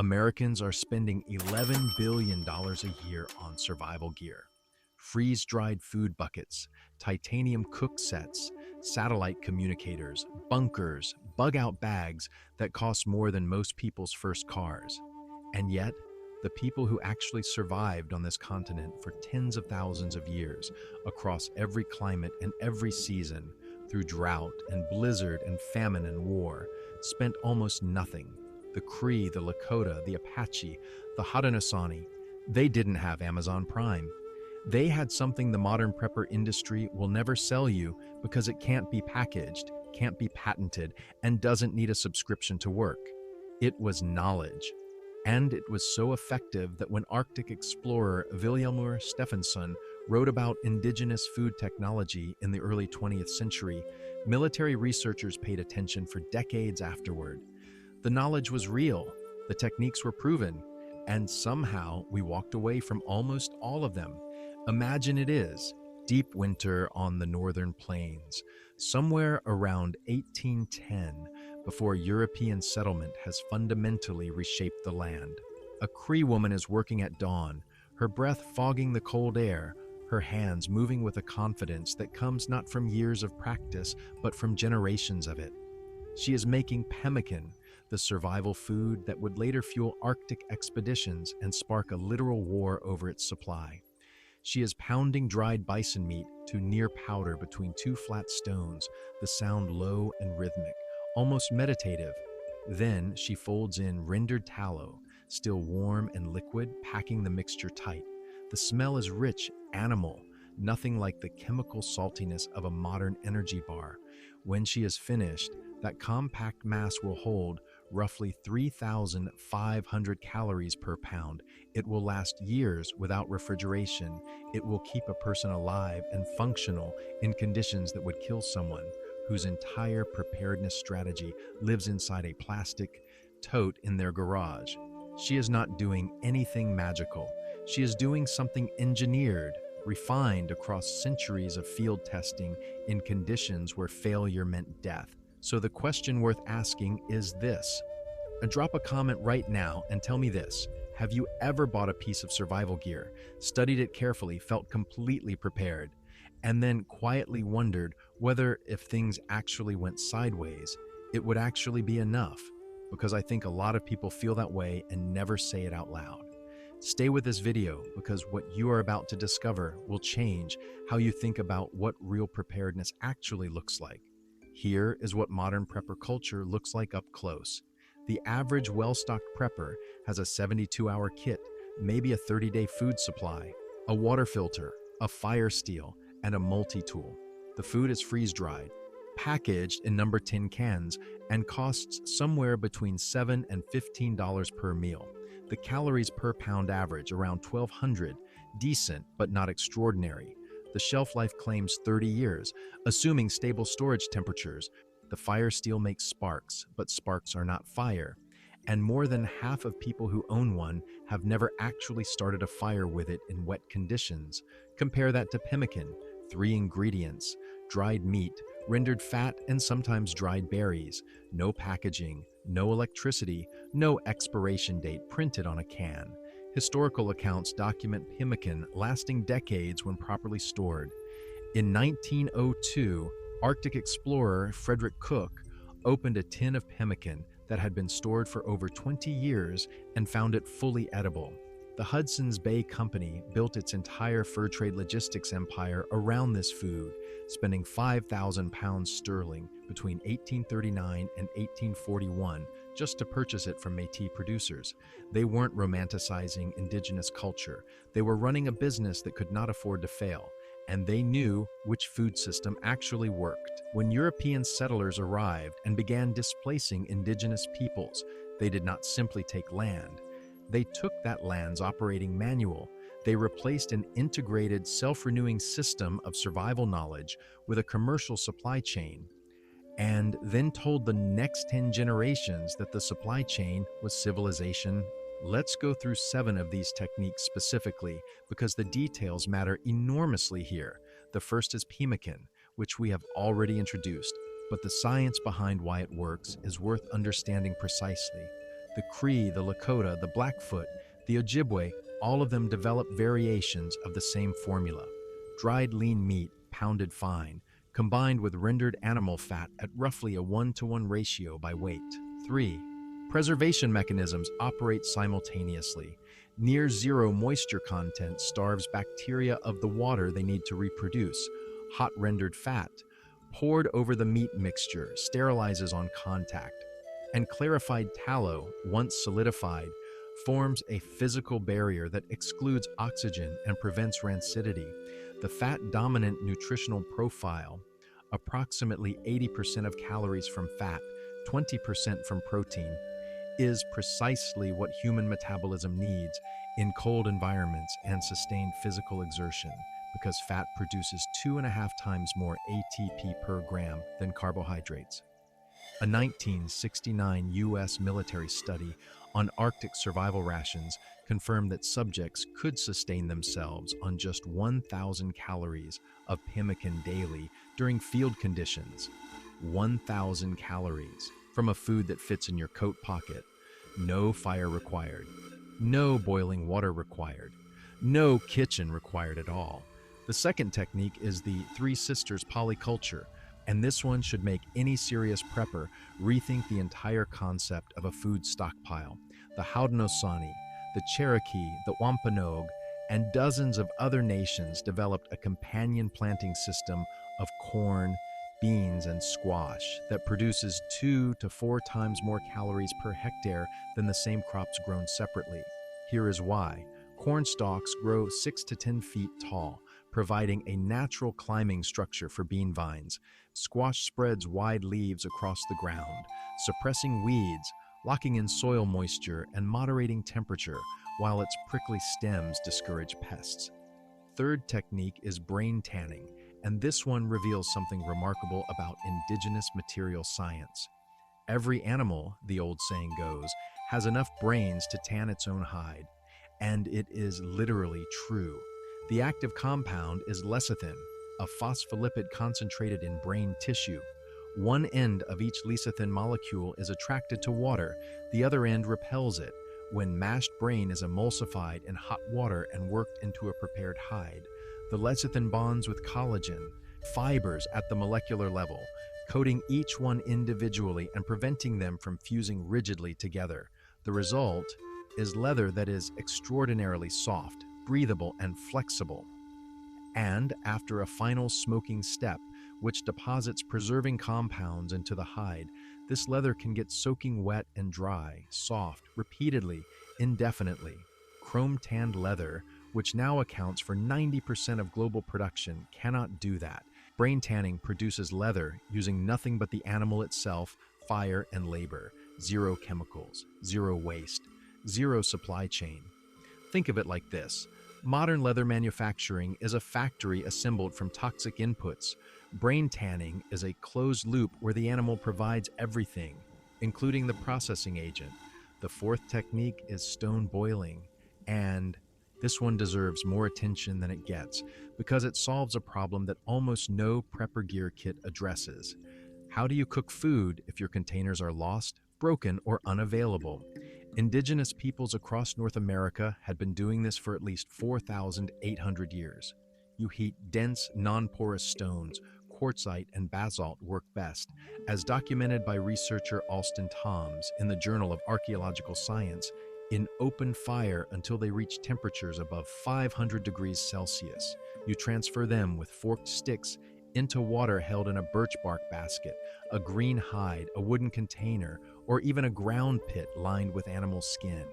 Americans are spending $11 billion a year on survival gear. Freeze-dried food buckets, titanium cook sets, satellite communicators, bunkers, bug-out bags that cost more than most people's first cars. And yet, the people who actually survived on this continent for tens of thousands of years, across every climate and every season, through drought and blizzard and famine and war, spent almost nothing. The Cree, the Lakota, the Apache, the Haudenosaunee, they didn't have Amazon Prime. They had something the modern prepper industry will never sell you because it can't be packaged, can't be patented, and doesn't need a subscription to work. It was knowledge. And it was so effective that when Arctic explorer Vilhjálmur Stephenson wrote about indigenous food technology in the early 20th century, military researchers paid attention for decades afterward. The knowledge was real, the techniques were proven, and somehow we walked away from almost all of them. Imagine it is deep winter on the northern plains, somewhere around 1810, before European settlement has fundamentally reshaped the land. A Cree woman is working at dawn, her breath fogging the cold air, her hands moving with a confidence that comes not from years of practice, but from generations of it. She is making pemmican, the survival food that would later fuel Arctic expeditions and spark a literal war over its supply. She is pounding dried bison meat to near powder between two flat stones, the sound low and rhythmic, almost meditative. Then she folds in rendered tallow, still warm and liquid, packing the mixture tight. The smell is rich, animal, nothing like the chemical saltiness of a modern energy bar. When she is finished, that compact mass will hold roughly 3,500 calories per pound. It will last years without refrigeration. It will keep a person alive and functional in conditions that would kill someone whose entire preparedness strategy lives inside a plastic tote in their garage. She is not doing anything magical. She is doing something engineered, refined across centuries of field testing in conditions where failure meant death. So the question worth asking is this. Drop a comment right now and tell me this. Have you ever bought a piece of survival gear, studied it carefully, felt completely prepared, and then quietly wondered whether if things actually went sideways, it would actually be enough? Because I think a lot of people feel that way and never say it out loud. Stay with this video because what you are about to discover will change how you think about what real preparedness actually looks like. Here is what modern prepper culture looks like up close. The average well-stocked prepper has a 72-hour kit, maybe a 30-day food supply, a water filter, a fire steel, and a multi-tool. The food is freeze-dried, packaged in number 10 cans, and costs somewhere between $7 and $15 per meal. The calories per pound average around 1,200, decent but not extraordinary. The shelf life claims 30 years, assuming stable storage temperatures. The fire steel makes sparks, but sparks are not fire. And more than half of people who own one have never actually started a fire with it in wet conditions. Compare that to pemmican, 3 ingredients, dried meat, rendered fat, and sometimes dried berries. No packaging, no electricity, no expiration date printed on a can. Historical accounts document pemmican lasting decades when properly stored. In 1902, Arctic explorer Frederick Cook opened a tin of pemmican that had been stored for over 20 years and found it fully edible. The Hudson's Bay Company built its entire fur trade logistics empire around this food, spending 5,000 pounds sterling between 1839 and 1841 just to purchase it from Métis producers. They weren't romanticizing indigenous culture. They were running a business that could not afford to fail, and they knew which food system actually worked. When European settlers arrived and began displacing indigenous peoples, they did not simply take land. They took that land's operating manual. They replaced an integrated, self-renewing system of survival knowledge with a commercial supply chain, and then told the next 10 generations that the supply chain was civilization. Let's go through 7 of these techniques specifically because the details matter enormously here. The first is pemmican, which we have already introduced, but the science behind why it works is worth understanding precisely. The Cree, the Lakota, the Blackfoot, the Ojibwe, all of them develop variations of the same formula. Dried lean meat, pounded fine, combined with rendered animal fat at roughly a 1-to-1 ratio by weight. 3. Preservation mechanisms operate simultaneously. Near zero moisture content starves bacteria of the water they need to reproduce. Hot rendered fat, poured over the meat mixture, sterilizes on contact. And clarified tallow, once solidified, forms a physical barrier that excludes oxygen and prevents rancidity. The fat-dominant nutritional profile, approximately 80% of calories from fat, 20% from protein, is precisely what human metabolism needs in cold environments and sustained physical exertion, because fat produces 2.5 times more ATP per gram than carbohydrates. A 1969 U.S. military study on Arctic survival rations confirmed that subjects could sustain themselves on just 1,000 calories of pemmican daily during field conditions. 1,000 calories from a food that fits in your coat pocket. No fire required. No boiling water required. No kitchen required at all. The second technique is the Three Sisters polyculture, and this one should make any serious prepper rethink the entire concept of a food stockpile. The Haudenosaunee, the Cherokee, the Wampanoag, and dozens of other nations developed a companion planting system of corn, beans, and squash that produces 2 to 4 times more calories per hectare than the same crops grown separately. Here is why. Corn stalks grow 6 to 10 feet tall, providing a natural climbing structure for bean vines. Squash spreads wide leaves across the ground, suppressing weeds, locking in soil moisture, and moderating temperature, while its prickly stems discourage pests. Third technique is brain tanning, and this one reveals something remarkable about indigenous material science. Every animal, the old saying goes, has enough brains to tan its own hide, and it is literally true. The active compound is lecithin, a phospholipid concentrated in brain tissue. One end of each lecithin molecule is attracted to water, the other end repels it. When mashed brain is emulsified in hot water and worked into a prepared hide, the lecithin bonds with collagen, fibers at the molecular level, coating each one individually and preventing them from fusing rigidly together. The result is leather that is extraordinarily soft, breathable, and flexible. And after a final smoking step, which deposits preserving compounds into the hide, this leather can get soaking wet and dry, soft, repeatedly, indefinitely. Chrome-tanned leather, which now accounts for 90% of global production, cannot do that. Brain tanning produces leather using nothing but the animal itself, fire, and labor. Zero chemicals, zero waste, zero supply chain. Think of it like this. Modern leather manufacturing is a factory assembled from toxic inputs. Brain tanning is a closed loop where the animal provides everything, including the processing agent. The fourth technique is stone boiling, and this one deserves more attention than it gets because it solves a problem that almost no prepper gear kit addresses. How do you cook food if your containers are lost, broken, or unavailable? Indigenous peoples across North America had been doing this for at least 4,800 years. You heat dense, non-porous stones. Quartzite and basalt work best, as documented by researcher Alston Toms in the Journal of Archaeological Science, in open fire until they reach temperatures above 500 degrees Celsius. You transfer them with forked sticks into water held in a birch bark basket, a green hide, a wooden container, or even a ground pit lined with animal skin.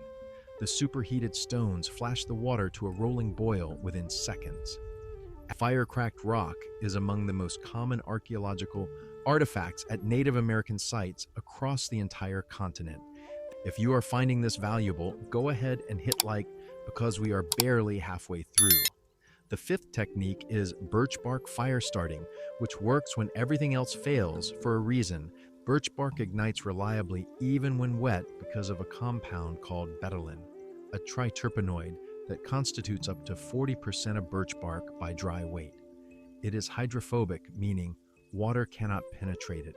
The superheated stones flash the water to a rolling boil within seconds. Fire-cracked rock is among the most common archaeological artifacts at Native American sites across the entire continent. If you are finding this valuable, go ahead and hit like because we are barely halfway through. The fifth technique is birch bark fire starting, which works when everything else fails for a reason. Birch bark ignites reliably even when wet because of a compound called betulin, a triterpenoid that constitutes up to 40% of birch bark by dry weight. It is hydrophobic, meaning water cannot penetrate it.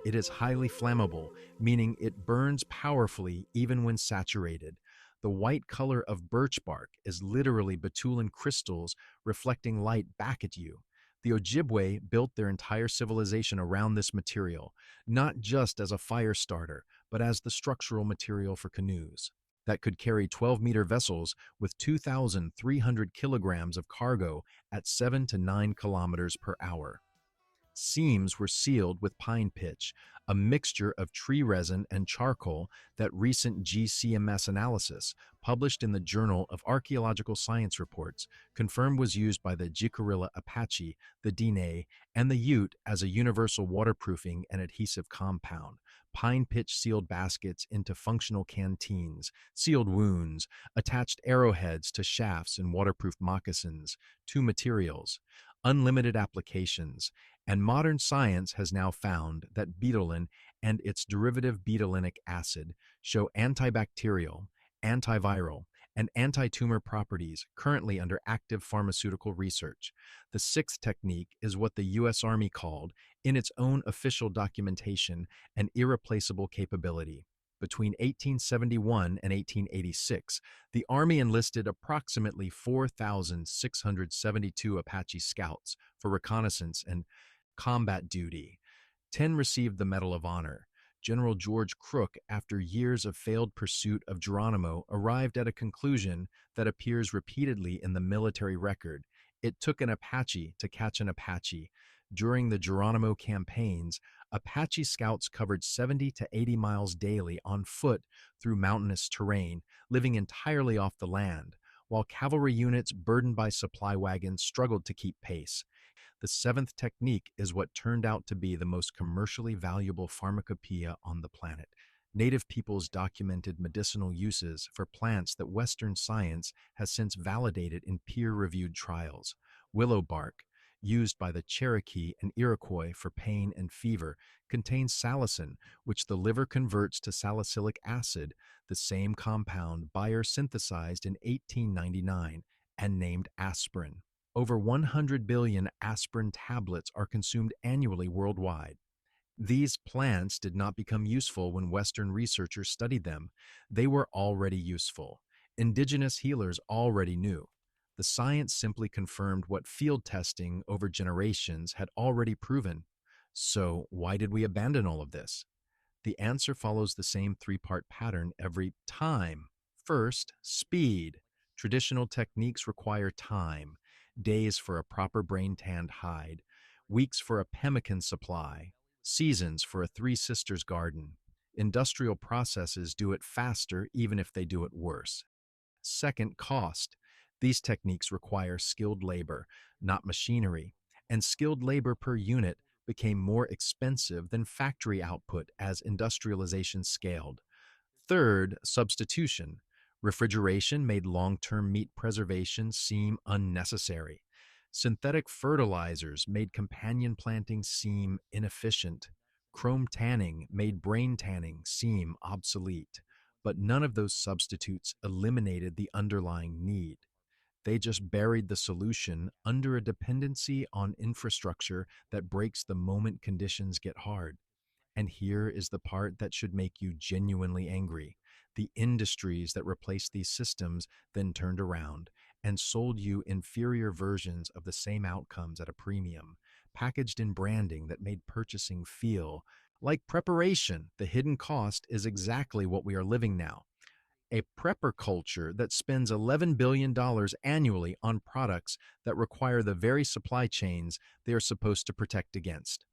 It is highly flammable, meaning it burns powerfully even when saturated. The white color of birch bark is literally betulin crystals reflecting light back at you. The Ojibwe built their entire civilization around this material, not just as a fire starter, but as the structural material for canoes that could carry 12-meter vessels with 2,300 kilograms of cargo at 7 to 9 kilometers per hour. Seams were sealed with pine pitch, a mixture of tree resin and charcoal that recent GCMS analysis, published in the Journal of Archaeological Science Reports, confirmed was used by the Jicarilla Apache, the Diné, and the Ute as a universal waterproofing and adhesive compound. Pine pitch sealed baskets into functional canteens, sealed wounds, attached arrowheads to shafts and waterproof moccasins, two materials. Unlimited applications, and modern science has now found that betulin and its derivative betulinic acid show antibacterial, antiviral, and anti-tumor properties currently under active pharmaceutical research. The sixth technique is what the U.S. Army called, in its own official documentation, an irreplaceable capability. Between 1871 and 1886, the Army enlisted approximately 4,672 Apache scouts for reconnaissance and combat duty. 10 received the Medal of Honor. General George Crook, after years of failed pursuit of Geronimo, arrived at a conclusion that appears repeatedly in the military record. It took an Apache to catch an Apache. During the Geronimo campaigns, Apache scouts covered 70 to 80 miles daily on foot through mountainous terrain, living entirely off the land, while cavalry units burdened by supply wagons struggled to keep pace. The seventh technique is what turned out to be the most commercially valuable pharmacopoeia on the planet. Native peoples documented medicinal uses for plants that Western science has since validated in peer-reviewed trials. Willow bark, used by the Cherokee and Iroquois for pain and fever, contains salicin, which the liver converts to salicylic acid, the same compound Bayer synthesized in 1899 and named aspirin. Over 100 billion aspirin tablets are consumed annually worldwide. These plants did not become useful when Western researchers studied them. They were already useful. Indigenous healers already knew. The science simply confirmed what field testing over generations had already proven. So, why did we abandon all of this? The answer follows the same three-part pattern every time. First, speed. Traditional techniques require time, days for a proper brain-tanned hide, weeks for a pemmican supply, seasons for a Three Sisters garden. Industrial processes do it faster even if they do it worse. Second, cost. These techniques require skilled labor, not machinery, and skilled labor per unit became more expensive than factory output as industrialization scaled. Third, substitution. Refrigeration made long-term meat preservation seem unnecessary. Synthetic fertilizers made companion planting seem inefficient. Chrome tanning made brain tanning seem obsolete. But none of those substitutes eliminated the underlying need. They just buried the solution under a dependency on infrastructure that breaks the moment conditions get hard. And here is the part that should make you genuinely angry. The industries that replaced these systems then turned around and sold you inferior versions of the same outcomes at a premium, packaged in branding that made purchasing feel like preparation. The hidden cost is exactly what we are living now. A prepper culture that spends $11 billion annually on products that require the very supply chains they are supposed to protect against.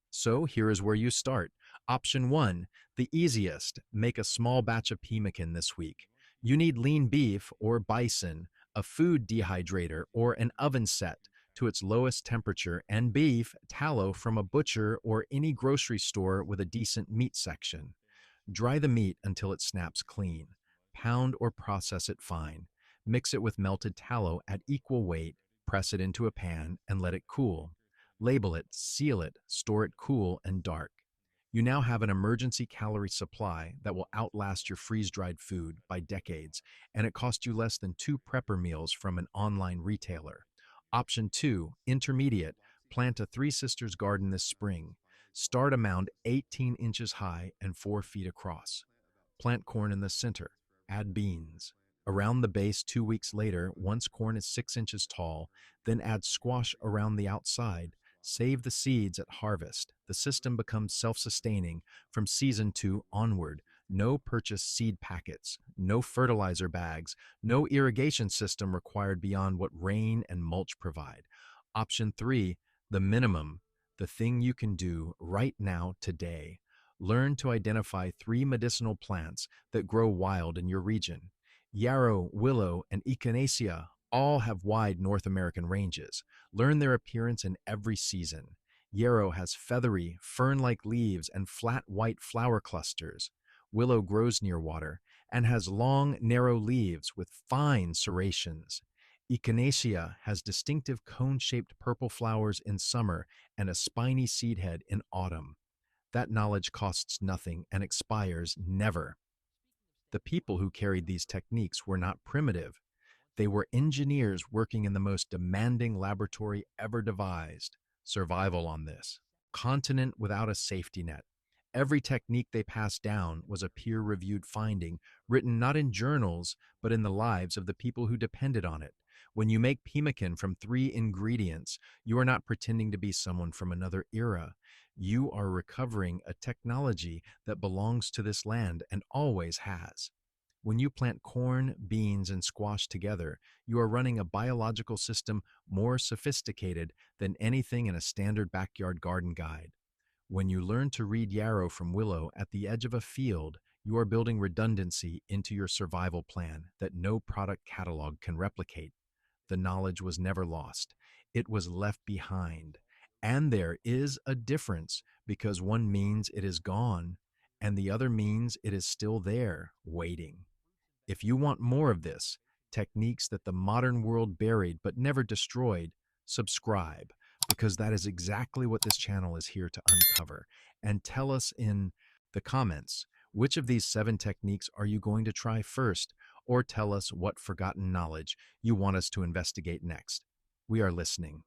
So here is where you start. Option 1, the easiest, make a small batch of pemmican this week. You need lean beef or bison, a food dehydrator, or an oven set to its lowest temperature, and beef, tallow from a butcher or any grocery store with a decent meat section. Dry the meat until it snaps clean. Pound or process it fine. Mix it with melted tallow at equal weight, press it into a pan, and let it cool. Label it, seal it, store it cool and dark. You now have an emergency calorie supply that will outlast your freeze-dried food by decades, and it costs you less than 2 prepper meals from an online retailer. Option 2, intermediate, plant a Three Sisters garden this spring. Start a mound 18 inches high and 4 feet across. Plant corn in the center. Add beans. Around the base 2 weeks later, once corn is 6 inches tall, then add squash around the outside. Save the seeds at harvest. The system becomes self sustaining from season 2 onward. No purchased seed packets, no fertilizer bags, no irrigation system required beyond what rain and mulch provide. Option 3, the minimum, the thing you can do right now today. Learn to identify 3 medicinal plants that grow wild in your region. Yarrow, willow, and echinacea all have wide North American ranges. Learn their appearance in every season. Yarrow has feathery, fern-like leaves and flat white flower clusters. Willow grows near water and has long, narrow leaves with fine serrations. Echinacea has distinctive cone-shaped purple flowers in summer and a spiny seed head in autumn. That knowledge costs nothing and expires never. The people who carried these techniques were not primitive. They were engineers working in the most demanding laboratory ever devised. Survival on this continent without a safety net. Every technique they passed down was a peer-reviewed finding, written not in journals, but in the lives of the people who depended on it. When you make pemmican from 3 ingredients, you are not pretending to be someone from another era. You are recovering a technology that belongs to this land and always has. When you plant corn, beans, and squash together, you are running a biological system more sophisticated than anything in a standard backyard garden guide. When you learn to read yarrow from willow at the edge of a field, you are building redundancy into your survival plan that no product catalog can replicate. The knowledge was never lost. It was left behind. And there is a difference because one means it is gone and the other means it is still there, waiting. If you want more of this, techniques that the modern world buried but never destroyed, subscribe, because that is exactly what this channel is here to uncover. And tell us in the comments, which of these 7 techniques are you going to try first, or tell us what forgotten knowledge you want us to investigate next. We are listening.